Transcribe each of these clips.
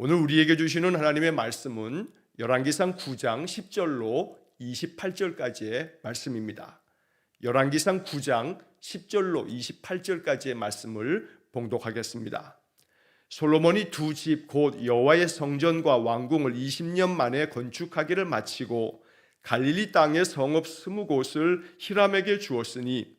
오늘 우리에게 주시는 하나님의 말씀은 열왕기상 9장 10절로 28절까지의 말씀입니다. 열왕기상 9장 10절로 28절까지의 말씀을 봉독하겠습니다. 솔로몬이 두 집 곧 여호와의 성전과 왕궁을 20년 만에 건축하기를 마치고 갈릴리 땅의 성읍 20곳을 히람에게 주었으니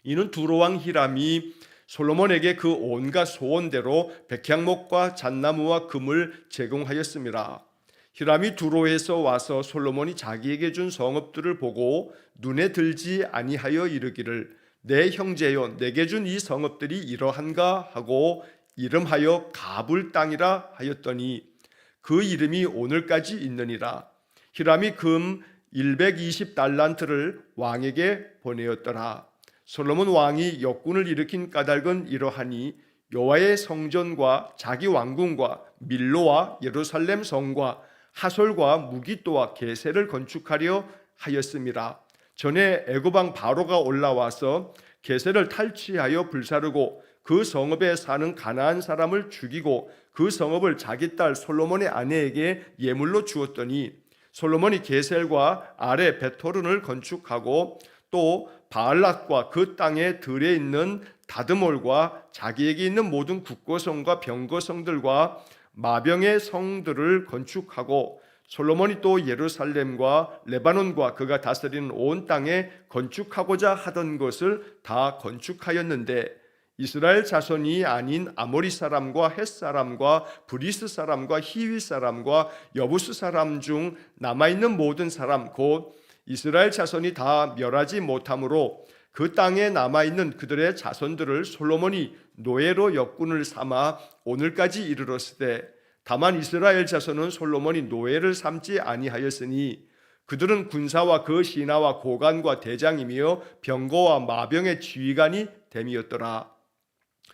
이는 두로왕 히람이 솔로몬에게 그 온갖 소원대로 백향목과 잣나무와 금을 제공하였음이라. 히람이 두로에서 와서 솔로몬이 자기에게 준 성읍들을 보고 눈에 들지 아니하여 이르기를 내 형제여 내게 준 이 성읍들이 이러한가 하고 이름하여 가불 땅이라 하였더니 그 이름이 오늘까지 있느니라. 히람이 금 120달란트를 왕에게 보내었더라. 솔로몬 왕이 역군을 일으킨 까닭은 이러하니 여호와의 성전과 자기 왕궁과 밀로와 예루살렘 성과 하솔과 무기또와 게셀을 건축하려 하였음이라. 전에 애굽 왕 바로가 올라와서 게셀을 탈취하여 불사르고 그 성읍에 사는 가나안 사람을 죽이고 그 성읍을 자기 딸 솔로몬의 아내에게 예물로 주었더니 솔로몬이 게셀과 아래 베토른을 건축하고 또 바알랏과 그 땅에 들에 있는 다드몰과 자기에게 있는 모든 국고성과 병거성들과 마병의 성들을 건축하고 솔로몬이 또 예루살렘과 레바논과 그가 다스리는 온 땅에 건축하고자 하던 것을 다 건축하였는데 이스라엘 자손이 아닌 아모리 사람과 헷 사람과 브리스 사람과 히위 사람과 여부스 사람 중 남아있는 모든 사람 곧 이스라엘 자손이 다 멸하지 못하므로 그 땅에 남아있는 그들의 자손들을 솔로몬이 노예로 역군을 삼아 오늘까지 이르렀으되 다만 이스라엘 자손은 솔로몬이 노예를 삼지 아니하였으니 그들은 군사와 그 신하와 고관과 대장이며 병거와 마병의 지휘관이 됨이었더라.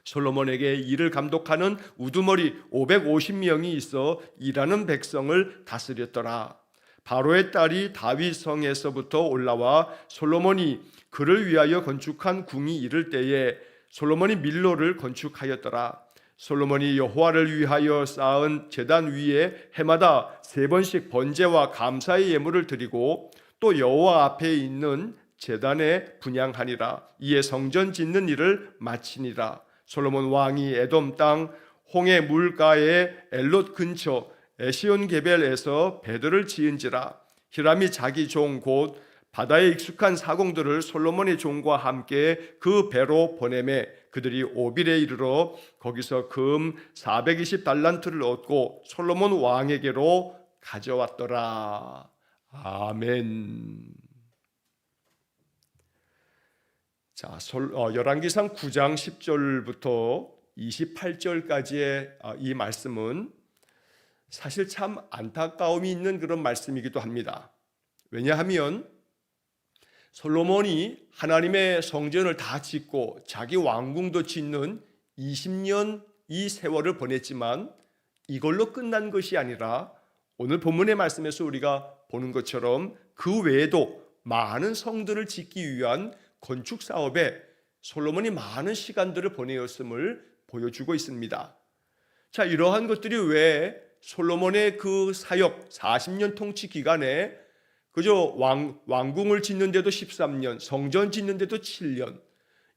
솔로몬에게 일을 감독하는 우두머리 550명이 있어 일하는 백성을 다스렸더라. 바로의 딸이 다윗 성에서부터 올라와 솔로몬이 그를 위하여 건축한 궁이 이를 때에 솔로몬이 밀로를 건축하였더라. 솔로몬이 여호와를 위하여 쌓은 제단 위에 해마다 3번씩 번제와 감사의 예물을 드리고 또 여호와 앞에 있는 제단에 분향하니라. 이에 성전 짓는 일을 마치니라. 솔로몬 왕이 에돔 땅 홍해 물가의 엘롯 근처 에시온 게벨에서 배들을 지은지라. 히람이 자기 종 곧 바다에 익숙한 사공들을 솔로몬의 종과 함께 그 배로 보내매 그들이 오빌에 이르러 거기서 금 420달란트를 얻고 솔로몬 왕에게로 가져왔더라. 아멘. 자, 열왕기상 9장 10절부터 28절까지의 이 말씀은 사실 참 안타까움이 있는 그런 말씀이기도 합니다. 왜냐하면 솔로몬이 하나님의 성전을 다 짓고 자기 왕궁도 짓는 20년 이 세월을 보냈지만 이걸로 끝난 것이 아니라 오늘 본문의 말씀에서 우리가 보는 것처럼 그 외에도 많은 성들을 짓기 위한 건축 사업에 솔로몬이 많은 시간들을 보내었음을 보여주고 있습니다. 자, 이러한 것들이 왜 솔로몬의 그 사역 40년 통치 기간에 그저 왕궁을 짓는데도 13년, 성전 짓는데도 7년,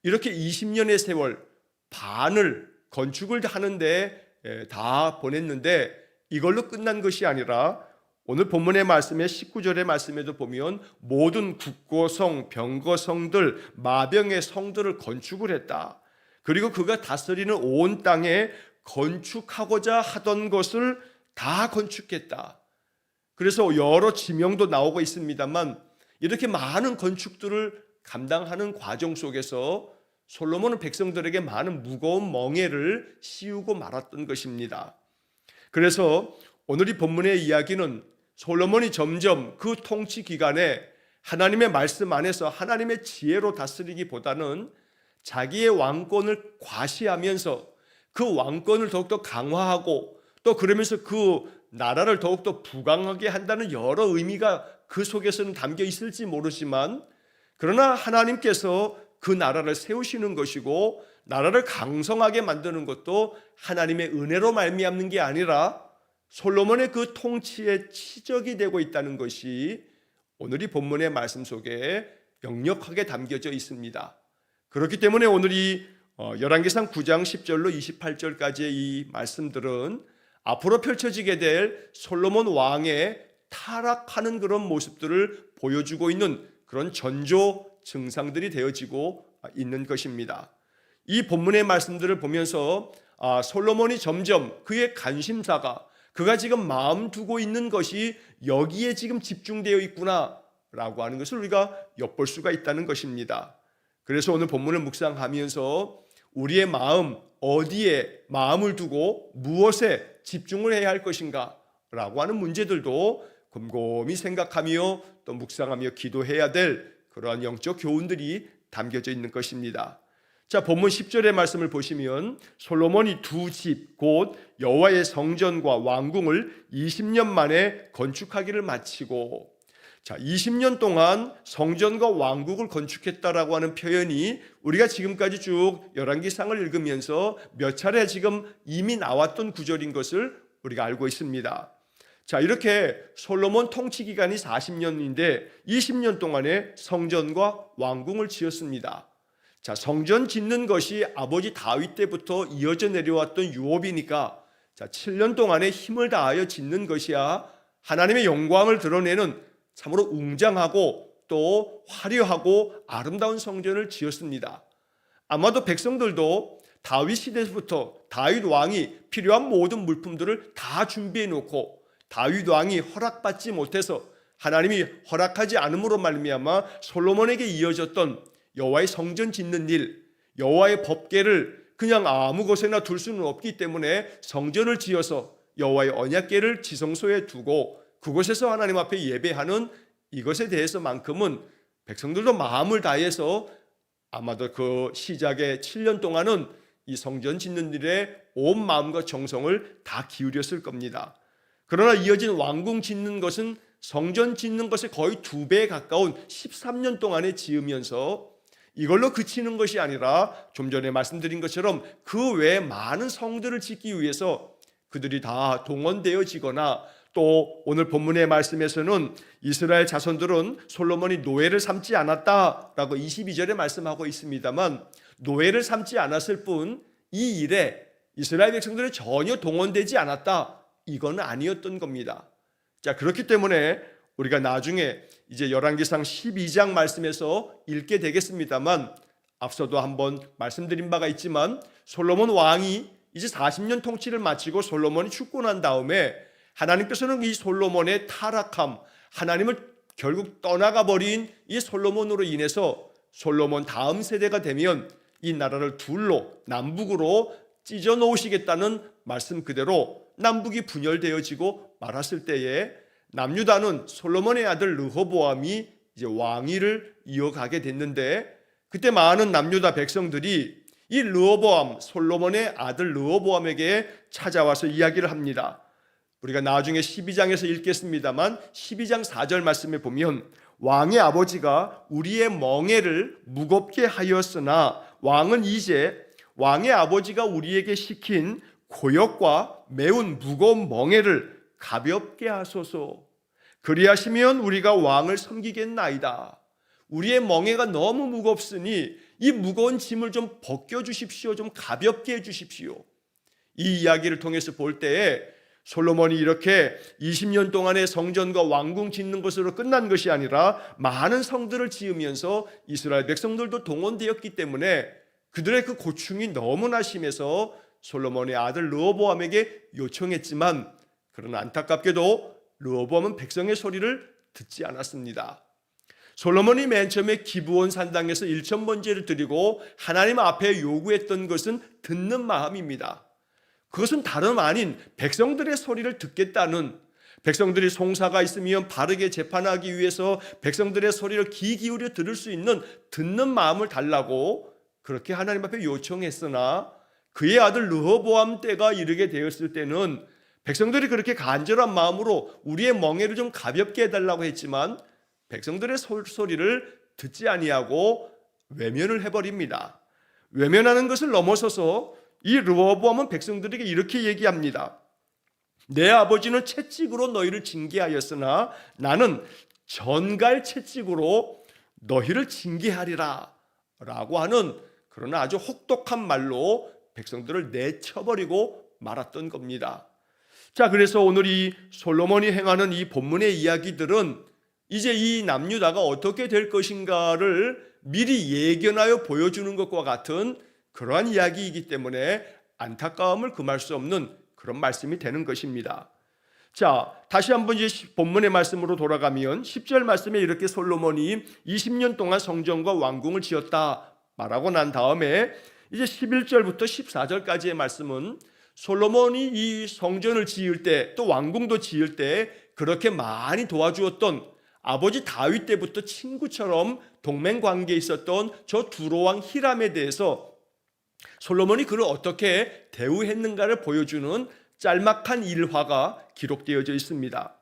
이렇게 20년의 세월 반을 건축을 하는데 다 보냈는데 이걸로 끝난 것이 아니라 오늘 본문의 말씀에 19절의 말씀에도 보면 모든 국고성, 병거성들, 마병의 성들을 건축을 했다. 그리고 그가 다스리는 온 땅에 건축하고자 하던 것을 다 건축했다. 그래서 여러 지명도 나오고 있습니다만 이렇게 많은 건축들을 감당하는 과정 속에서 솔로몬은 백성들에게 많은 무거운 멍에를 씌우고 말았던 것입니다. 그래서 오늘 이 본문의 이야기는 솔로몬이 점점 그 통치 기간에 하나님의 말씀 안에서 하나님의 지혜로 다스리기보다는 자기의 왕권을 과시하면서 그 왕권을 더욱더 강화하고 또 그러면서 그 나라를 더욱더 부강하게 한다는 여러 의미가 그 속에서는 담겨 있을지 모르지만 그러나 하나님께서 그 나라를 세우시는 것이고 나라를 강성하게 만드는 것도 하나님의 은혜로 말미암는 게 아니라 솔로몬의 그 통치의 치적이 되고 있다는 것이 오늘 이 본문의 말씀 속에 역력하게 담겨져 있습니다. 그렇기 때문에 오늘 이 열왕기상 9장 10절로 28절까지의 이 말씀들은 앞으로 펼쳐지게 될 솔로몬 왕의 타락하는 그런 모습들을 보여주고 있는 그런 전조 증상들이 되어지고 있는 것입니다. 이 본문의 말씀들을 보면서 솔로몬이 점점 그의 관심사가 그가 지금 마음 두고 있는 것이 여기에 지금 집중되어 있구나 라고 하는 것을 우리가 엿볼 수가 있다는 것입니다. 그래서 오늘 본문을 묵상하면서 우리의 마음 어디에 마음을 두고 무엇에 집중을 해야 할 것인가 라고 하는 문제들도 곰곰이 생각하며 또 묵상하며 기도해야 될 그러한 영적 교훈들이 담겨져 있는 것입니다. 자, 본문 10절의 말씀을 보시면 솔로몬이 두 집 곧 여호와의 성전과 왕궁을 20년 만에 건축하기를 마치고, 자, 20년 동안 성전과 왕국을 건축했다라고 하는 표현이 우리가 지금까지 쭉 열왕기상을 읽으면서 몇 차례 지금 이미 나왔던 구절인 것을 우리가 알고 있습니다. 자, 이렇게 솔로몬 통치 기간이 40년인데 20년 동안에 성전과 왕궁을 지었습니다. 자, 성전 짓는 것이 아버지 다윗 때부터 이어져 내려왔던 유업이니까 7년 동안에 힘을 다하여 짓는 것이야 하나님의 영광을 드러내는 참으로 웅장하고 또 화려하고 아름다운 성전을 지었습니다. 아마도 백성들도 다윗 시대부터 다윗 왕이 필요한 모든 물품들을 다 준비해 놓고 다윗 왕이 허락받지 못해서 하나님이 허락하지 않음으로 말미암아 솔로몬에게 이어졌던 여호와의 성전 짓는 일, 여호와의 법궤를 그냥 아무 곳에나 둘 수는 없기 때문에 성전을 지어서 여호와의 언약궤를 지성소에 두고 그곳에서 하나님 앞에 예배하는 이것에 대해서만큼은 백성들도 마음을 다해서 아마도 그 시작의 7년 동안은 이 성전 짓는 일에 온 마음과 정성을 다 기울였을 겁니다. 그러나 이어진 왕궁 짓는 것은 성전 짓는 것에 거의 2배에 가까운 13년 동안에 지으면서 이걸로 그치는 것이 아니라 좀 전에 말씀드린 것처럼 그 외에 많은 성들을 짓기 위해서 그들이 다 동원되어지거나 또 오늘 본문의 말씀에서는 이스라엘 자손들은 솔로몬이 노예를 삼지 않았다라고 22절에 말씀하고 있습니다만 노예를 삼지 않았을 뿐 이 일에 이스라엘 백성들이 전혀 동원되지 않았다, 이건 아니었던 겁니다. 자, 그렇기 때문에 우리가 나중에 이제 열왕기상 12장 말씀에서 읽게 되겠습니다만 앞서도 한번 말씀드린 바가 있지만 솔로몬 왕이 이제 40년 통치를 마치고 솔로몬이 죽고 난 다음에 하나님께서는 이 솔로몬의 타락함, 하나님을 결국 떠나가 버린 이 솔로몬으로 인해서 솔로몬 다음 세대가 되면 이 나라를 둘로 남북으로 찢어 놓으시겠다는 말씀 그대로 남북이 분열되어지고 말았을 때에 남유다는 솔로몬의 아들 르호보암이 이제 왕위를 이어가게 됐는데 그때 많은 남유다 백성들이 이 르호보암, 솔로몬의 아들 르호보암에게 찾아와서 이야기를 합니다. 우리가 나중에 12장에서 읽겠습니다만 12장 4절 말씀에 보면 왕의 아버지가 우리의 멍에를 무겁게 하였으나 왕은 이제 왕의 아버지가 우리에게 시킨 고역과 매운 무거운 멍에를 가볍게 하소서. 그리하시면 우리가 왕을 섬기겠나이다. 우리의 멍에가 너무 무겁으니 이 무거운 짐을 좀 벗겨주십시오. 좀 가볍게 해주십시오. 이 이야기를 통해서 볼 때에 솔로몬이 이렇게 20년 동안의 성전과 왕궁 짓는 것으로 끝난 것이 아니라 많은 성들을 지으면서 이스라엘 백성들도 동원되었기 때문에 그들의 그 고충이 너무나 심해서 솔로몬의 아들 르호보암에게 요청했지만 그러나 안타깝게도 르호보암은 백성의 소리를 듣지 않았습니다. 솔로몬이 맨 처음에 기브온 산당에서 1,000번제를 드리고 하나님 앞에 요구했던 것은 듣는 마음입니다. 그것은 다름 아닌 백성들의 소리를 듣겠다는, 백성들이 송사가 있으면 바르게 재판하기 위해서 백성들의 소리를 귀 기울여 들을 수 있는 듣는 마음을 달라고 그렇게 하나님 앞에 요청했으나 그의 아들 르호보암 때가 이르게 되었을 때는 백성들이 그렇게 간절한 마음으로 우리의 멍에를 좀 가볍게 해달라고 했지만 백성들의 소리를 듣지 아니하고 외면을 해버립니다. 외면하는 것을 넘어서서 이 르호보암은 백성들에게 이렇게 얘기합니다. 내 아버지는 채찍으로 너희를 징계하였으나 나는 전갈 채찍으로 너희를 징계하리라 라고 하는, 그러나 아주 혹독한 말로 백성들을 내쳐버리고 말았던 겁니다. 자, 그래서 오늘 이 솔로몬이 행하는 이 본문의 이야기들은 이제 이 남유다가 어떻게 될 것인가를 미리 예견하여 보여주는 것과 같은 그러한 이야기이기 때문에 안타까움을 금할 수 없는 그런 말씀이 되는 것입니다. 자, 다시 한번 이제 본문의 말씀으로 돌아가면 10절 말씀에 이렇게 솔로몬이 20년 동안 성전과 왕궁을 지었다 말하고 난 다음에 이제 11절부터 14절까지의 말씀은 솔로몬이 이 성전을 지을 때, 또 왕궁도 지을 때 그렇게 많이 도와주었던, 아버지 다윗 때부터 친구처럼 동맹 관계에 있었던 저 두로왕 히람에 대해서 솔로몬이 그를 어떻게 대우했는가를 보여주는 짤막한 일화가 기록되어져 있습니다.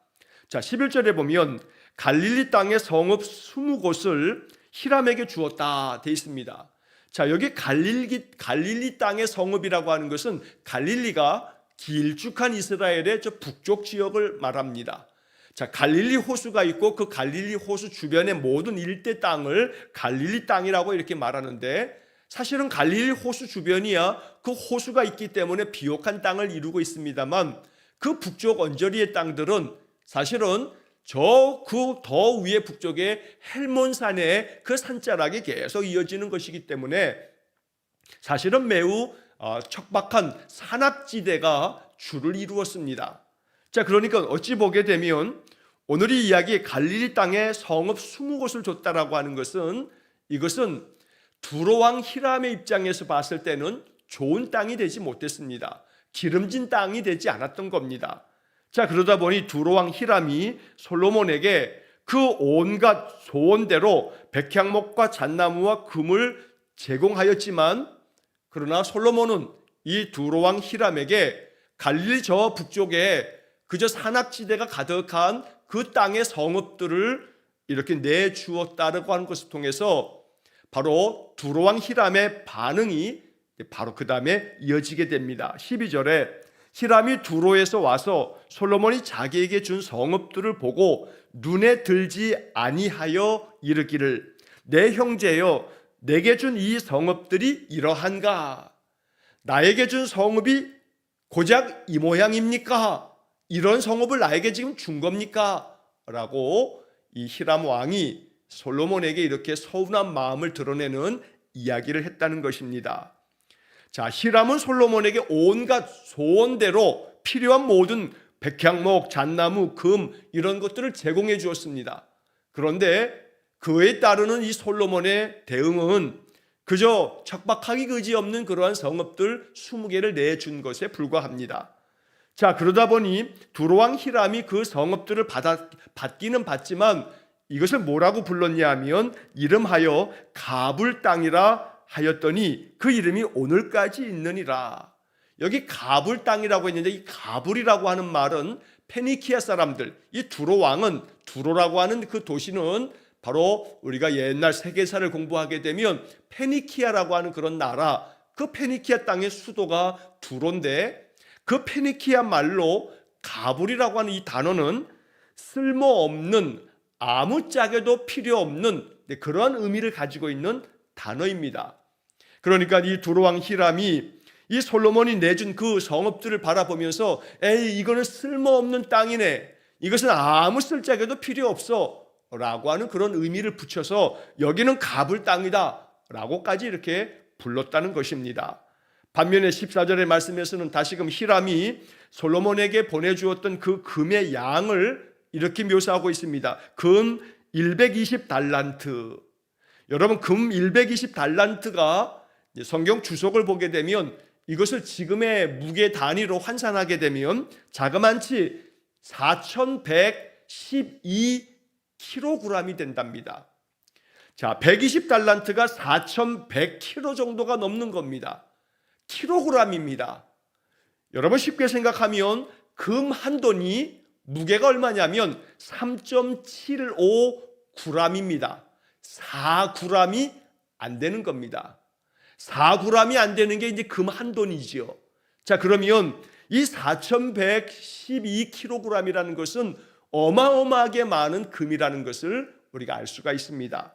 자, 11절에 보면 갈릴리 땅의 성읍 20곳을 히람에게 주었다 되어 있습니다. 자, 여기 갈릴리 땅의 성읍이라고 하는 것은 갈릴리가 길쭉한 이스라엘의 저 북쪽 지역을 말합니다. 자, 갈릴리 호수가 있고 그 갈릴리 호수 주변의 모든 일대 땅을 갈릴리 땅이라고 이렇게 말하는데, 사실은 갈릴리 호수 주변이야 그 호수가 있기 때문에 비옥한 땅을 이루고 있습니다만, 그 북쪽 언저리의 땅들은 사실은 저 그 더 위에 북쪽의 헬몬산의 그 산자락이 계속 이어지는 것이기 때문에 사실은 매우 척박한 산악지대가 주를 이루었습니다. 자, 그러니까 어찌 보게 되면 오늘 이 이야기 갈릴리 땅에 성읍 20곳을 줬다라고 하는 것은, 이것은 두로왕 히람의 입장에서 봤을 때는 좋은 땅이 되지 못했습니다. 기름진 땅이 되지 않았던 겁니다. 자, 그러다 보니 두로왕 히람이 솔로몬에게 그 온갖 소원대로 백향목과 잣나무와 금을 제공하였지만, 그러나 솔로몬은 이 두로왕 히람에게 갈릴리 저 북쪽에 그저 산악지대가 가득한 그 땅의 성읍들을 이렇게 내주었다라고 하는 것을 통해서 바로 두로왕 히람의 반응이 바로 그 다음에 이어지게 됩니다. 12절에 히람이 두로에서 와서 솔로몬이 자기에게 준 성읍들을 보고 눈에 들지 아니하여 이르기를, 내 형제여, 내게 준 이 성읍들이 이러한가? 나에게 준 성읍이 고작 이 모양입니까? 이런 성읍을 나에게 지금 준 겁니까? 라고 이 히람 왕이 솔로몬에게 이렇게 서운한 마음을 드러내는 이야기를 했다는 것입니다. 자, 히람은 솔로몬에게 온갖 소원대로 필요한 모든 백향목, 잣나무, 금 이런 것들을 제공해 주었습니다. 그런데 그에 따르는 이 솔로몬의 대응은 그저 척박하기 그지없는 그러한 성읍들 20개를 내준 것에 불과합니다. 자, 그러다 보니 두로왕 히람이 그 성읍들을 받기는 받지만 이것을 뭐라고 불렀냐 하면 이름하여 가불 땅이라 하였더니 그 이름이 오늘까지 있느니라. 여기 가불 땅이라고 했는데 이 가불이라고 하는 말은 페니키아 사람들, 이 두로 왕은, 두로라고 하는 그 도시는 바로 우리가 옛날 세계사를 공부하게 되면 페니키아라고 하는 그런 나라, 그 페니키아 땅의 수도가 두로인데, 그 페니키아 말로 가불이라고 하는 이 단어는 쓸모없는, 아무짝에도 필요 없는 그러한 의미를 가지고 있는 단어입니다. 그러니까 이 두로왕 히람이 이 솔로몬이 내준 그 성읍들을 바라보면서 에이, 이거는 쓸모없는 땅이네, 이것은 아무 쓸데에도 필요 없어 라고 하는 그런 의미를 붙여서 여기는 가불 땅이다 라고까지 이렇게 불렀다는 것입니다. 반면에 14절의 말씀에서는 다시금 히람이 솔로몬에게 보내주었던 그 금의 양을 이렇게 묘사하고 있습니다. 금 120달란트. 여러분, 금 120달란트가 성경 주석을 보게 되면 이것을 지금의 무게 단위로 환산하게 되면 자그만치 4112kg이 된답니다. 자, 120달란트가 4100kg 정도가 넘는 겁니다. 킬로그램입니다. 여러분, 쉽게 생각하면 금 한 돈이 무게가 얼마냐면 3.75g입니다. 4g이 안 되는 겁니다. 4g이 안 되는 게 이제 금 한 돈이지요. 자, 그러면 이 4112kg이라는 것은 어마어마하게 많은 금이라는 것을 우리가 알 수가 있습니다.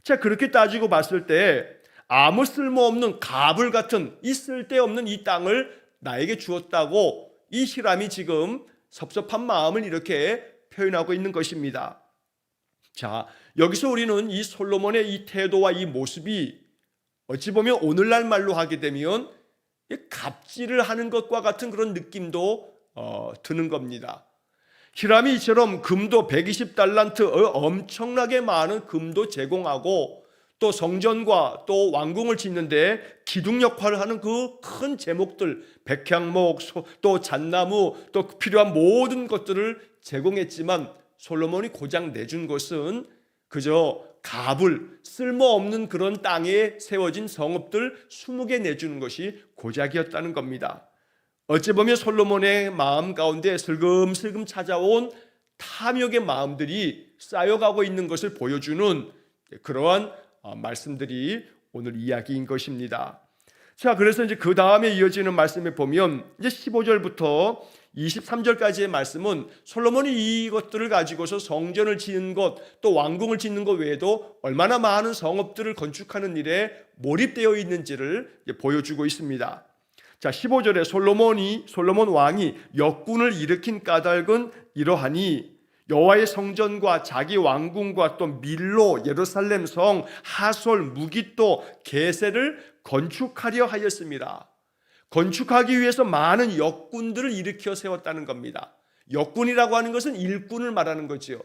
자, 그렇게 따지고 봤을 때 아무 쓸모없는 가불 같은 이 쓸데없는 이 땅을 나에게 주었다고 이 히람이 지금 섭섭한 마음을 이렇게 표현하고 있는 것입니다. 자, 여기서 우리는 이 솔로몬의 이 태도와 이 모습이 어찌 보면 오늘날 말로 하게 되면 갑질을 하는 것과 같은 그런 느낌도 드는 겁니다. 히람이 이처럼 금도 120달란트 엄청나게 많은 금도 제공하고 또 성전과 또 왕궁을 짓는데 기둥 역할을 하는 그 큰 제목들, 백향목, 또 잣나무, 또 필요한 모든 것들을 제공했지만 솔로몬이 고작 내준 것은 그저 가불, 쓸모없는 그런 땅에 세워진 성읍들 20개 내주는 것이 고작이었다는 겁니다. 어찌 보면 솔로몬의 마음 가운데 슬금슬금 찾아온 탐욕의 마음들이 쌓여가고 있는 것을 보여주는 그러한 말씀들이 오늘 이야기인 것입니다. 자, 그래서 이제 그 다음에 이어지는 말씀에 보면 이제 15절부터 23절까지의 말씀은 솔로몬이 이것들을 가지고서 성전을 짓는 것, 또 왕궁을 짓는 것 외에도 얼마나 많은 성읍들을 건축하는 일에 몰입되어 있는지를 보여주고 있습니다. 자, 15절에 솔로몬 왕이 역군을 일으킨 까닭은 이러하니 여호와의 성전과 자기 왕궁과 또 밀로, 예루살렘 성, 하솔, 무깃도, 게셀을 건축하려 하였습니다. 건축하기 위해서 많은 역군들을 일으켜 세웠다는 겁니다. 역군이라고 하는 것은 일꾼을 말하는 거죠.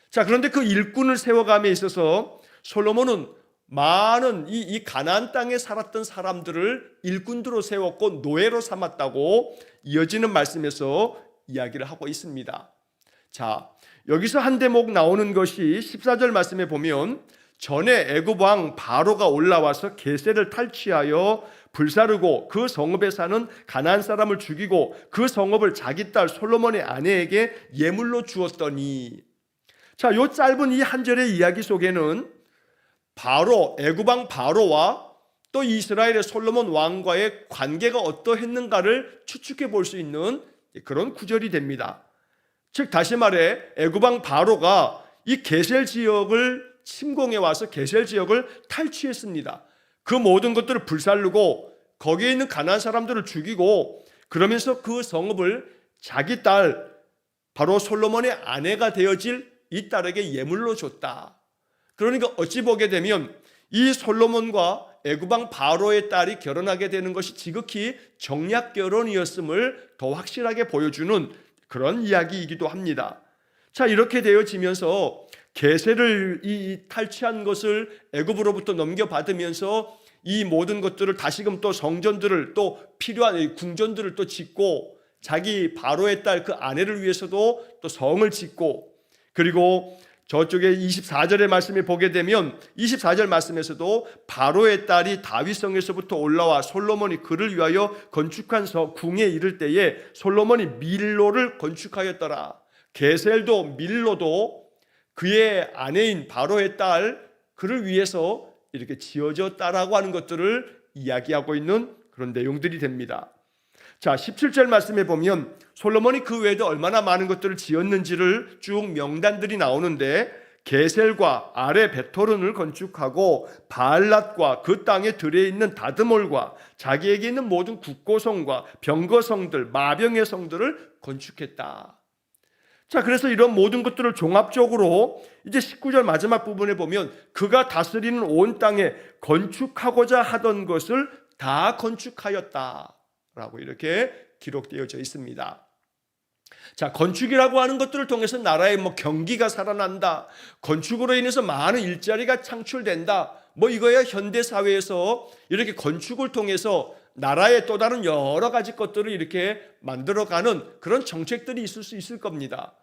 자, 그런데 그 일꾼을 세워감에 있어서 솔로몬은 많은 이 가나안 땅에 살았던 사람들을 일꾼들로 세웠고 노예로 삼았다고 이어지는 말씀에서 이야기를 하고 있습니다. 자, 여기서 한 대목 나오는 것이 14절 말씀에 보면 전에 애굽 왕 바로가 올라와서 게셀을 탈취하여 불사르고 그 성읍에 사는 가나안 사람을 죽이고 그 성읍을 자기 딸 솔로몬의 아내에게 예물로 주었더니, 자, 요 짧은 이 한 절의 이야기 속에는 애굽 왕 바로와 또 이스라엘의 솔로몬 왕과의 관계가 어떠했는가를 추측해 볼 수 있는 그런 구절이 됩니다. 즉 다시 말해 애굽 왕 바로가 이 게셀 지역을 침공해 와서 게셀 지역을 탈취했습니다. 그 모든 것들을 불살르고 거기에 있는 가나안 사람들을 죽이고 그러면서 그 성읍을 자기 딸 바로 솔로몬의 아내가 되어질 이 딸에게 예물로 줬다. 그러니까 어찌 보게 되면 이 솔로몬과 애굽 왕 바로의 딸이 결혼하게 되는 것이 지극히 정략 결혼이었음을 더 확실하게 보여주는 그런 이야기이기도 합니다. 자, 이렇게 되어지면서 게셀을 탈취한 것을 애굽으로부터 넘겨받으면서 이 모든 것들을 다시금 또 성전들을 또 필요한 궁전들을 또 짓고 자기 바로의 딸 그 아내를 위해서도 또 성을 짓고, 그리고 저쪽에 24절의 말씀을 보게 되면 24절 말씀에서도 바로의 딸이 다윗성에서부터 올라와 솔로몬이 그를 위하여 건축한 궁에 이를 때에 솔로몬이 밀로를 건축하였더라. 게셀도 밀로도 그의 아내인 바로의 딸 그를 위해서 이렇게 지어졌다라고 하는 것들을 이야기하고 있는 그런 내용들이 됩니다. 자, 17절 말씀에 보면 솔로몬이 그 외에도 얼마나 많은 것들을 지었는지를 쭉 명단들이 나오는데 게셀과 아레 베토른을 건축하고 바알랏과 그 땅에 들에 있는 다드몰과 자기에게 있는 모든 국고성과 병거성들, 마병의 성들을 건축했다. 자, 그래서 이런 모든 것들을 종합적으로 이제 19절 마지막 부분에 보면 그가 다스리는 온 땅에 건축하고자 하던 것을 다 건축하였다라고 이렇게 기록되어져 있습니다. 자, 건축이라고 하는 것들을 통해서 나라의 경기가 살아난다, 건축으로 인해서 많은 일자리가 창출된다, 이거야 현대 사회에서 이렇게 건축을 통해서 나라의 또 다른 여러 가지 것들을 이렇게 만들어가는 그런 정책들이 있을 수 있을 겁니다.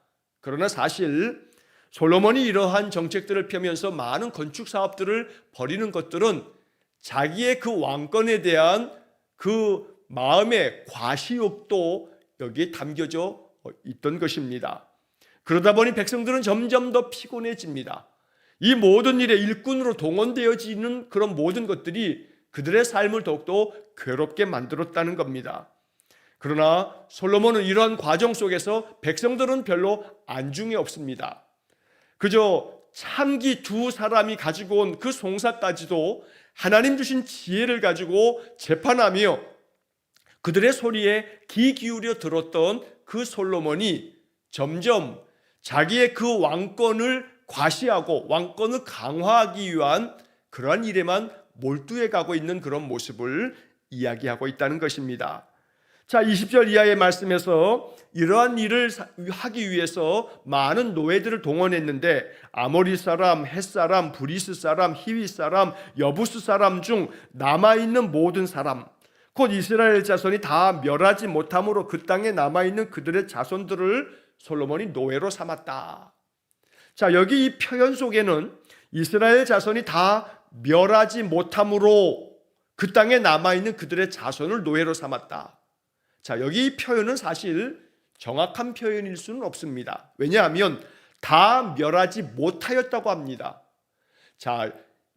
그러나 사실 솔로몬이 이러한 정책들을 펴면서 많은 건축 사업들을 벌이는 것들은 자기의 그 왕권에 대한 그 마음의 과시욕도 여기에 담겨져 있던 것입니다. 그러다 보니 백성들은 점점 더 피곤해집니다. 이 모든 일에 일꾼으로 동원되어지는 그런 모든 것들이 그들의 삶을 더욱더 괴롭게 만들었다는 겁니다. 그러나 솔로몬은 이러한 과정 속에서 백성들은 별로 안중에 없습니다. 그저 참기 두 사람이 가지고 온 그 송사까지도 하나님 주신 지혜를 가지고 재판하며 그들의 소리에 귀 기울여 들었던 그 솔로몬이 점점 자기의 그 왕권을 과시하고 왕권을 강화하기 위한 그러한 일에만 몰두해 가고 있는 그런 모습을 이야기하고 있다는 것입니다. 자, 20절 이하의 말씀에서 이러한 일을 하기 위해서 많은 노예들을 동원했는데 아모리 사람, 헷 사람, 브리스 사람, 히위 사람, 여부스 사람 중 남아있는 모든 사람, 곧 이스라엘 자손이 다 멸하지 못함으로 그 땅에 남아있는 그들의 자손들을 솔로몬이 노예로 삼았다. 자, 여기 이 표현 속에는 이스라엘 자손이 다 멸하지 못함으로 그 땅에 남아있는 그들의 자손을 노예로 삼았다. 자, 여기 이 표현은 사실 정확한 표현일 수는 없습니다. 왜냐하면 다 멸하지 못하였다고 합니다. 자,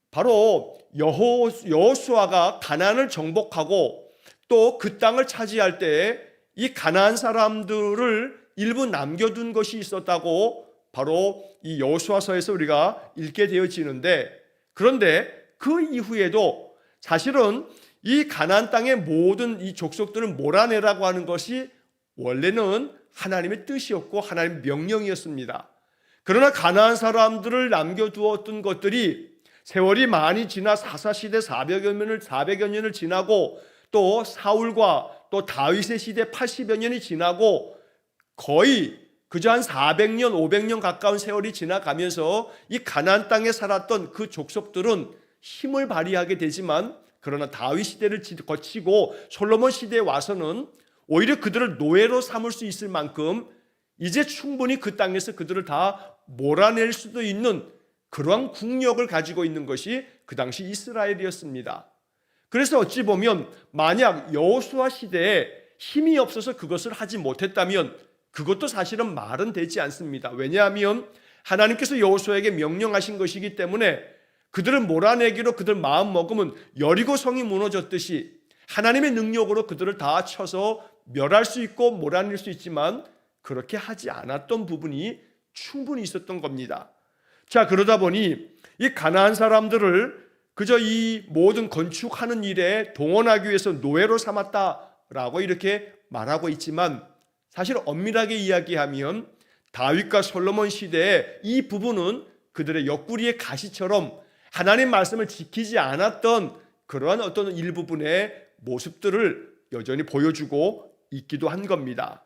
바로 여호수아가 가나안을 정복하고 또 그 땅을 차지할 때에 이 가나안 사람들을 일부 남겨둔 것이 있었다고 바로 이 여호수아서에서 우리가 읽게 되어지는데, 그런데 그 이후에도 사실은 이 가나안 땅의 모든 이 족속들을 몰아내라고 하는 것이 원래는 하나님의 뜻이었고 하나님의 명령이었습니다. 그러나 가나안 사람들을 남겨두었던 것들이 세월이 많이 지나 사사시대 400여 년을 지나고 또 사울과 또 다윗의 시대 80여 년이 지나고 거의 그저 한 400년, 500년 가까운 세월이 지나가면서 이 가나안 땅에 살았던 그 족속들은 힘을 발휘하게 되지만, 그러나 다윗 시대를 거치고 솔로몬 시대에 와서는 오히려 그들을 노예로 삼을 수 있을 만큼 이제 충분히 그 땅에서 그들을 다 몰아낼 수도 있는 그러한 국력을 가지고 있는 것이 그 당시 이스라엘이었습니다. 그래서 어찌 보면 만약 여호수아 시대에 힘이 없어서 그것을 하지 못했다면 그것도 사실은 말은 되지 않습니다. 왜냐하면 하나님께서 여호수아에게 명령하신 것이기 때문에 그들을 몰아내기로 그들 마음 먹으면 여리고 성이 무너졌듯이 하나님의 능력으로 그들을 다 쳐서 멸할 수 있고 몰아낼 수 있지만 그렇게 하지 않았던 부분이 충분히 있었던 겁니다. 자, 그러다 보니 이 가나안 사람들을 그저 이 모든 건축하는 일에 동원하기 위해서 노예로 삼았다라고 이렇게 말하고 있지만, 사실 엄밀하게 이야기하면 다윗과 솔로몬 시대에 이 부분은 그들의 옆구리의 가시처럼 하나님 말씀을 지키지 않았던 그러한 어떤 일부분의 모습들을 여전히 보여주고 있기도 한 겁니다.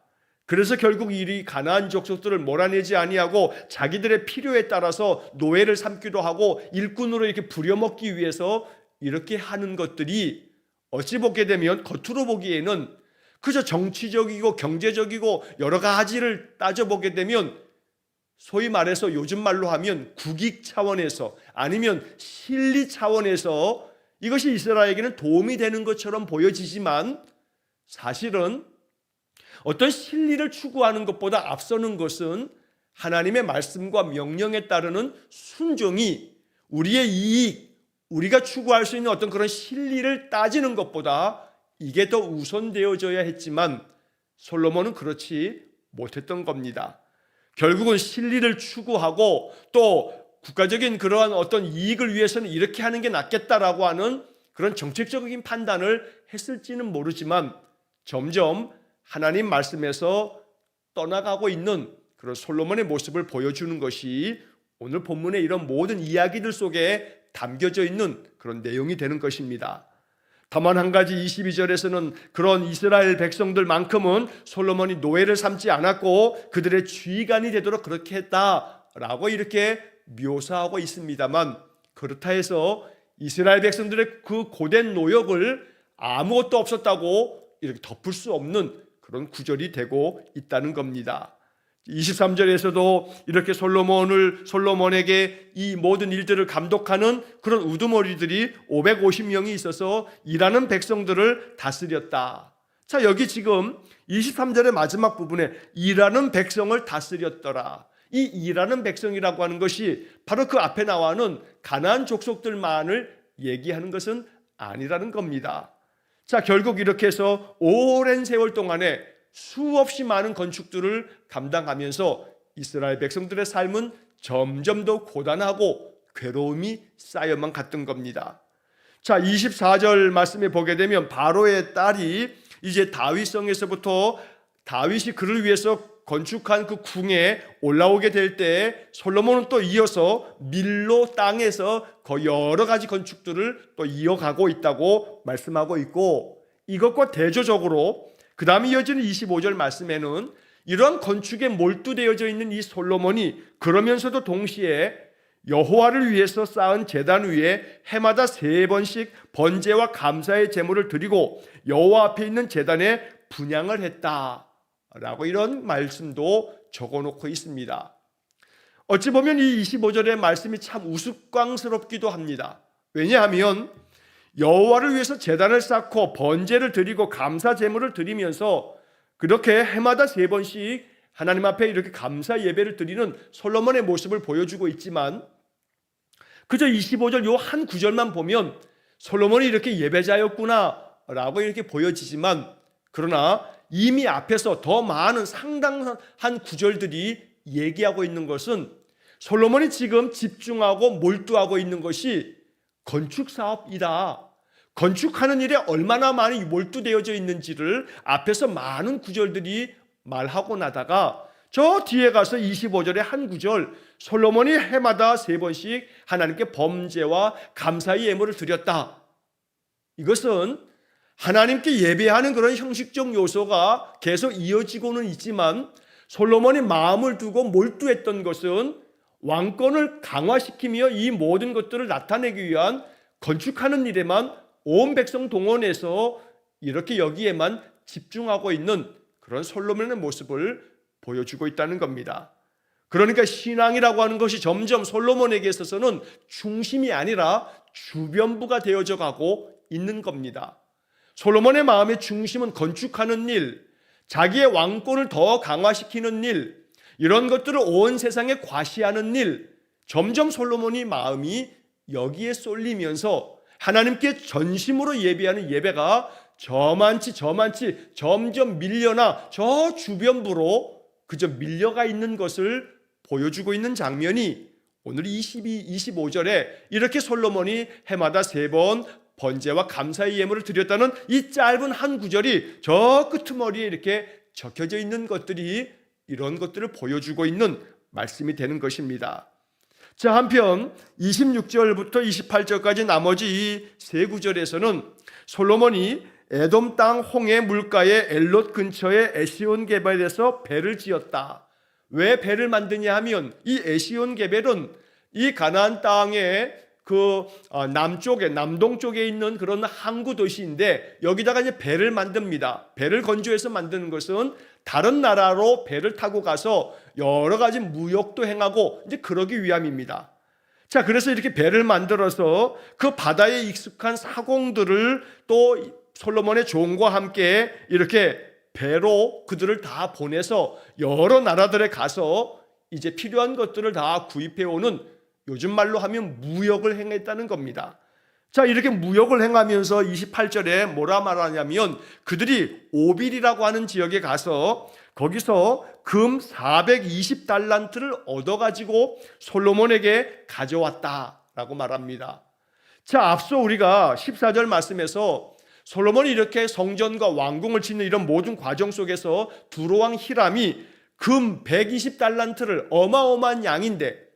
그래서 결국 이 가나안 족속들을 몰아내지 아니하고 자기들의 필요에 따라서 노예를 삼기도 하고 일꾼으로 이렇게 부려먹기 위해서 이렇게 하는 것들이 어찌 보게 되면 겉으로 보기에는 그저 정치적이고 경제적이고 여러 가지를 따져보게 되면 소위 말해서 요즘 말로 하면 국익 차원에서 아니면 실리 차원에서 이것이 이스라엘에게는 도움이 되는 것처럼 보여지지만, 사실은 어떤 실리를 추구하는 것보다 앞서는 것은 하나님의 말씀과 명령에 따르는 순종이 우리의 이익, 우리가 추구할 수 있는 어떤 그런 실리를 따지는 것보다 이게 더 우선되어져야 했지만 솔로몬은 그렇지 못했던 겁니다. 결국은 실리를 추구하고 또 국가적인 그러한 어떤 이익을 위해서는 이렇게 하는 게 낫겠다라고 하는 그런 정책적인 판단을 했을지는 모르지만 점점 하나님 말씀에서 떠나가고 있는 그런 솔로몬의 모습을 보여주는 것이 오늘 본문의 이런 모든 이야기들 속에 담겨져 있는 그런 내용이 되는 것입니다. 다만 한 가지 22절에서는 그런 이스라엘 백성들만큼은 솔로몬이 노예를 삼지 않았고 그들의 주의관이 되도록 그렇게 했다라고 이렇게 묘사하고 있습니다만, 그렇다 해서 이스라엘 백성들의 그 고된 노역을 아무것도 없었다고 이렇게 덮을 수 없는 그런 구절이 되고 있다는 겁니다. 23절에서도 이렇게 솔로몬에게 이 모든 일들을 감독하는 그런 우두머리들이 550명이 있어서 일하는 백성들을 다스렸다. 자, 여기 지금 23절의 마지막 부분에 일하는 백성을 다스렸더라. 이 일하는 백성이라고 하는 것이 바로 그 앞에 나와는 가나안 족속들만을 얘기하는 것은 아니라는 겁니다. 자, 결국 이렇게 해서 오랜 세월 동안에 수없이 많은 건축들을 감당하면서 이스라엘 백성들의 삶은 점점 더 고단하고 괴로움이 쌓여만 갔던 겁니다. 자, 24절 말씀에 보게 되면 바로의 딸이 이제 다윗성에서부터 다윗이 그를 위해서 건축한 그 궁에 올라오게 될 때 솔로몬은 또 이어서 밀로 땅에서 여러 가지 건축들을 또 이어가고 있다고 말씀하고 있고, 이것과 대조적으로 그 다음에 이어지는 25절 말씀에는 이러한 건축에 몰두되어져 있는 이 솔로몬이 그러면서도 동시에 여호와를 위해서 쌓은 제단 위에 해마다 3번씩 번제와 감사의 제물을 드리고 여호와 앞에 있는 제단에 분향을 했다라고 이런 말씀도 적어놓고 있습니다. 어찌 보면 이 25절의 말씀이 참 우스꽝스럽기도 합니다. 왜냐하면 여호와를 위해서 제단을 쌓고 번제를 드리고 감사 제물을 드리면서 그렇게 해마다 3번씩 하나님 앞에 이렇게 감사 예배를 드리는 솔로몬의 모습을 보여주고 있지만, 그저 25절 요 한 구절만 보면 솔로몬이 이렇게 예배자였구나 라고 이렇게 보여지지만, 그러나 이미 앞에서 더 많은 상당한 구절들이 얘기하고 있는 것은 솔로몬이 지금 집중하고 몰두하고 있는 것이 건축 사업이다, 건축하는 일에 얼마나 많이 몰두되어져 있는지를 앞에서 많은 구절들이 말하고 나다가 저 뒤에 가서 25절의 한 구절, 솔로몬이 해마다 3번씩 하나님께 범죄와 감사의 예물을 드렸다, 이것은 하나님께 예배하는 그런 형식적 요소가 계속 이어지고는 있지만 솔로몬이 마음을 두고 몰두했던 것은 왕권을 강화시키며 이 모든 것들을 나타내기 위한 건축하는 일에만 온 백성 동원해서 이렇게 여기에만 집중하고 있는 그런 솔로몬의 모습을 보여주고 있다는 겁니다. 그러니까 신앙이라고 하는 것이 점점 솔로몬에게 있어서는 중심이 아니라 주변부가 되어져 가고 있는 겁니다. 솔로몬의 마음의 중심은 건축하는 일, 자기의 왕권을 더 강화시키는 일, 이런 것들을 온 세상에 과시하는 일, 점점 솔로몬이 마음이 여기에 쏠리면서 하나님께 전심으로 예배하는 예배가 저만치 점점 밀려나 저 주변부로 그저 밀려가 있는 것을 보여주고 있는 장면이 오늘 25절에 이렇게 솔로몬이 해마다 3번 번제와 감사의 예물을 드렸다는 이 짧은 한 구절이 저 끄트머리에 이렇게 적혀져 있는 것들이 이런 것들을 보여주고 있는 말씀이 되는 것입니다. 자, 한편 26절부터 28절까지 나머지 이 3구절에서는 솔로몬이 에돔 땅 홍해 물가의 엘롯 근처의 에시온 게벨에서 배를 지었다. 왜 배를 만드냐 하면 이 에시온 게벨은 이 가나안 땅의 남쪽에, 남동쪽에 있는 그런 항구 도시인데 여기다가 이제 배를 만듭니다. 배를 건조해서 만드는 것은 다른 나라로 배를 타고 가서 여러 가지 무역도 행하고 이제 그러기 위함입니다. 자, 그래서 이렇게 배를 만들어서 그 바다에 익숙한 사공들을 또 솔로몬의 종과 함께 이렇게 배로 그들을 다 보내서 여러 나라들에 가서 이제 필요한 것들을 다 구입해 오는, 요즘 말로 하면 무역을 행했다는 겁니다. 자, 이렇게 무역을 행하면서 28절에 뭐라 말하냐면 그들이 오빌이라고 하는 지역에 가서 거기서 금 420달란트를 얻어가지고 솔로몬에게 가져왔다라고 말합니다. 자, 앞서 우리가 14절 말씀에서 솔로몬이 이렇게 성전과 왕궁을 짓는 이런 모든 과정 속에서 두로왕 히람이 금 120달란트를, 어마어마한 양인데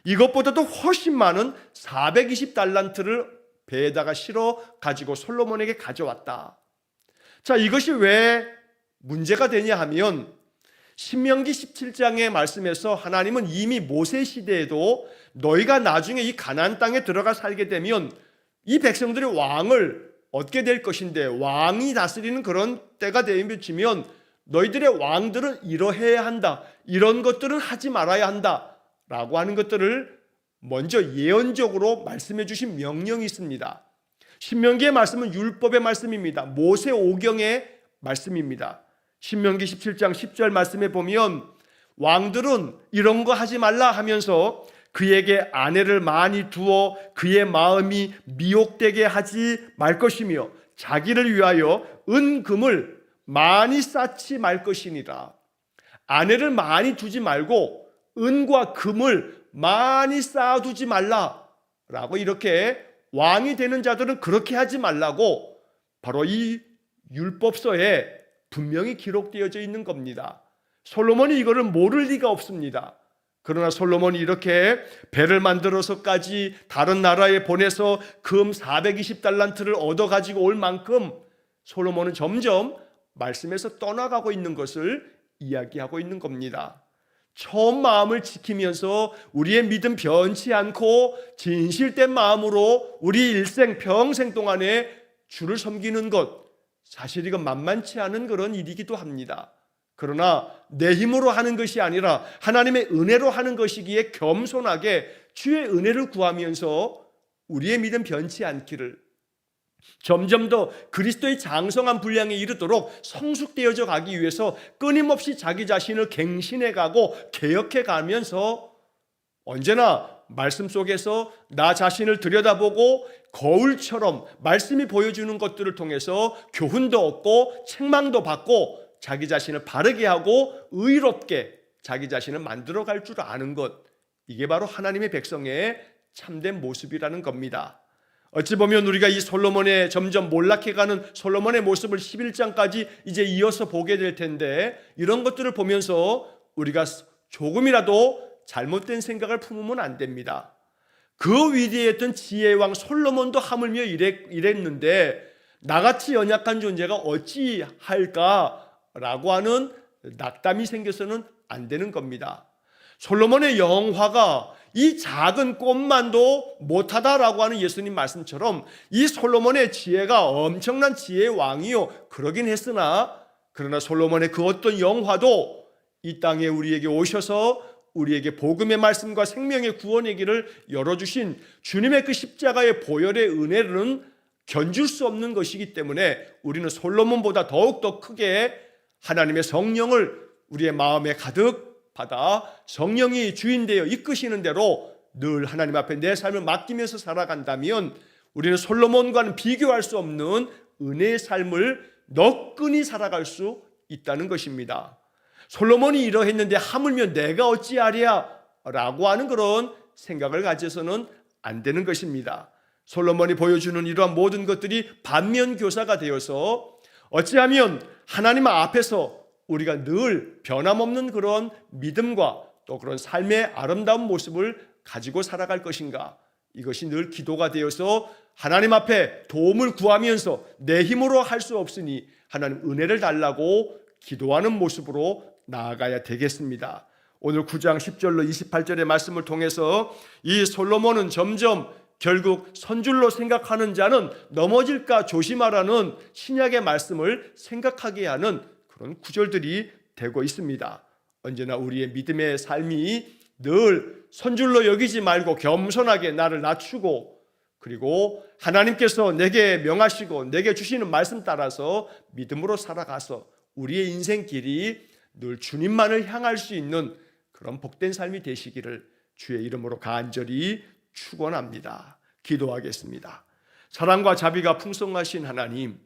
이것보다도 훨씬 많은 420달란트를 배에다가 실어 가지고 솔로몬에게 가져왔다. 자, 이것이 왜 문제가 되냐 하면 신명기 17장의 말씀에서 하나님은 이미 모세 시대에도 너희가 나중에 이 가나안 땅에 들어가 살게 되면 이 백성들의 왕을 얻게 될 것인데 왕이 다스리는 그런 때가 되면 너희들의 왕들은 이러해야 한다, 이런 것들은 하지 말아야 한다 라고 하는 것들을 먼저 예언적으로 말씀해 주신 명령이 있습니다. 신명기의 말씀은 율법의 말씀입니다. 모세 오경의 말씀입니다. 신명기 17장 10절 말씀에 보면 왕들은 이런 거 하지 말라 하면서 그에게 아내를 많이 두어 그의 마음이 미혹되게 하지 말 것이며 자기를 위하여 은금을 많이 쌓지 말 것이니라. 아내를 많이 두지 말고 은과 금을 많이 쌓아두지 말라라고, 이렇게 왕이 되는 자들은 그렇게 하지 말라고 바로 이 율법서에 분명히 기록되어져 있는 겁니다. 솔로몬이 이거를 모를 리가 없습니다. 그러나 솔로몬이 이렇게 배를 만들어서까지 다른 나라에 보내서 금 420달란트를 얻어가지고 올 만큼 솔로몬은 점점 말씀에서 떠나가고 있는 것을 이야기하고 있는 겁니다. 처음 마음을 지키면서 우리의 믿음 변치 않고 진실된 마음으로 우리 일생 평생 동안에 주를 섬기는 것, 사실 이건 만만치 않은 그런 일이기도 합니다. 그러나 내 힘으로 하는 것이 아니라 하나님의 은혜로 하는 것이기에 겸손하게 주의 은혜를 구하면서 우리의 믿음 변치 않기를, 점점 더 그리스도의 장성한 분량에 이르도록 성숙되어져 가기 위해서 끊임없이 자기 자신을 갱신해 가고 개혁해 가면서 언제나 말씀 속에서 나 자신을 들여다보고 거울처럼 말씀이 보여주는 것들을 통해서 교훈도 얻고 책망도 받고 자기 자신을 바르게 하고 의롭게 자기 자신을 만들어 갈 줄 아는 것, 이게 바로 하나님의 백성의 참된 모습이라는 겁니다. 어찌 보면 우리가 이 솔로몬의 점점 몰락해가는 솔로몬의 모습을 11장까지 이제 이어서 보게 될 텐데, 이런 것들을 보면서 우리가 조금이라도 잘못된 생각을 품으면 안 됩니다. 그 위대했던 지혜의 왕 솔로몬도 하물며 이랬는데 나같이 연약한 존재가 어찌할까라고 하는 낙담이 생겨서는 안 되는 겁니다. 솔로몬의 영화가 이 작은 꽃만도 못하다라고 하는 예수님 말씀처럼 이 솔로몬의 지혜가 엄청난 지혜의 왕이요, 그러긴 했으나 그러나 솔로몬의 그 어떤 영화도 이 땅에 우리에게 오셔서 우리에게 복음의 말씀과 생명의 구원의 길을 열어주신 주님의 그 십자가의 보혈의 은혜는 견줄 수 없는 것이기 때문에 우리는 솔로몬보다 더욱더 크게 하나님의 성령을 우리의 마음에 가득 받아 성령이 주인되어 이끄시는 대로 늘 하나님 앞에 내 삶을 맡기면서 살아간다면 우리는 솔로몬과는 비교할 수 없는 은혜의 삶을 너끈히 살아갈 수 있다는 것입니다. 솔로몬이 이러했는데 하물며 내가 어찌하랴 라고 하는 그런 생각을 가져서는 안 되는 것입니다. 솔로몬이 보여주는 이러한 모든 것들이 반면교사가 되어서 어찌하면 하나님 앞에서 우리가 늘 변함없는 그런 믿음과 또 그런 삶의 아름다운 모습을 가지고 살아갈 것인가, 이것이 늘 기도가 되어서 하나님 앞에 도움을 구하면서 내 힘으로 할 수 없으니 하나님 은혜를 달라고 기도하는 모습으로 나아가야 되겠습니다. 오늘 9장 10절로 28절의 말씀을 통해서 이 솔로몬은 점점 결국 선줄로 생각하는 자는 넘어질까 조심하라는 신약의 말씀을 생각하게 하는 그런 구절들이 되고 있습니다. 언제나 우리의 믿음의 삶이 늘 선줄로 여기지 말고 겸손하게 나를 낮추고, 그리고 하나님께서 내게 명하시고 내게 주시는 말씀 따라서 믿음으로 살아가서 우리의 인생 길이 늘 주님만을 향할 수 있는 그런 복된 삶이 되시기를 주의 이름으로 간절히 축원합니다. 기도하겠습니다. 사랑과 자비가 풍성하신 하나님,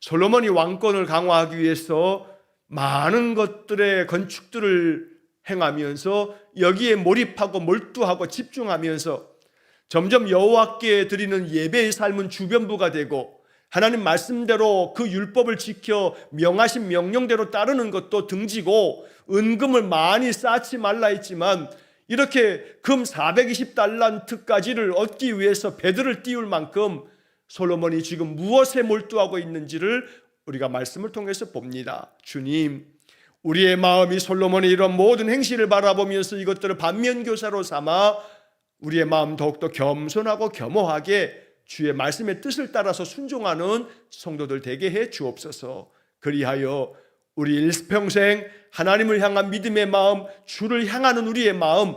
솔로몬이 왕권을 강화하기 위해서 많은 것들의 건축들을 행하면서 여기에 몰입하고 몰두하고 집중하면서 점점 여호와께 드리는 예배의 삶은 주변부가 되고 하나님 말씀대로 그 율법을 지켜 명하신 명령대로 따르는 것도 등지고 은금을 많이 쌓지 말라 했지만 이렇게 금 420달란트까지를 얻기 위해서 배들을 띄울 만큼 솔로몬이 지금 무엇에 몰두하고 있는지를 우리가 말씀을 통해서 봅니다. 주님, 우리의 마음이 솔로몬의 이런 모든 행실을 바라보면서 이것들을 반면교사로 삼아 우리의 마음 더욱더 겸손하고 겸허하게 주의 말씀의 뜻을 따라서 순종하는 성도들 되게 해 주옵소서. 그리하여 우리 일평생 하나님을 향한 믿음의 마음, 주를 향하는 우리의 마음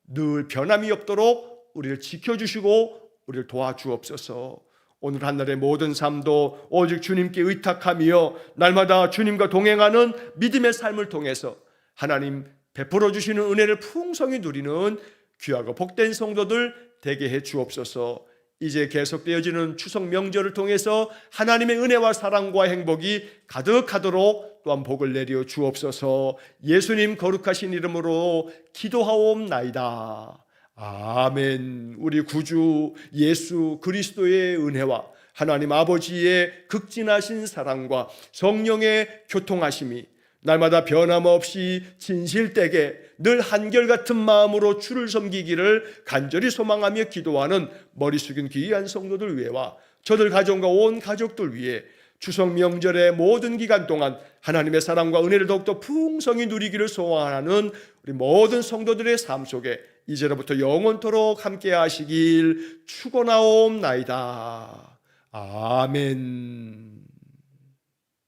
늘 변함이 없도록 우리를 지켜주시고 우리를 도와주옵소서. 오늘 한날의 모든 삶도 오직 주님께 의탁하며 날마다 주님과 동행하는 믿음의 삶을 통해서 하나님 베풀어 주시는 은혜를 풍성히 누리는 귀하고 복된 성도들 되게 해 주옵소서. 이제 계속되어지는 추석 명절을 통해서 하나님의 은혜와 사랑과 행복이 가득하도록 또한 복을 내려 주옵소서. 예수님 거룩하신 이름으로 기도하옵나이다. 아멘. 우리 구주 예수 그리스도의 은혜와 하나님 아버지의 극진하신 사랑과 성령의 교통하심이 날마다 변함없이 진실되게 늘 한결같은 마음으로 주를 섬기기를 간절히 소망하며 기도하는 머리 숙인 귀한 성도들 위해와 저들 가정과 온 가족들 위해 추석 명절의 모든 기간 동안 하나님의 사랑과 은혜를 더욱더 풍성히 누리기를 소원하는 우리 모든 성도들의 삶 속에 이제로부터 영원토록 함께 하시길 축원하옵나이다. 아멘.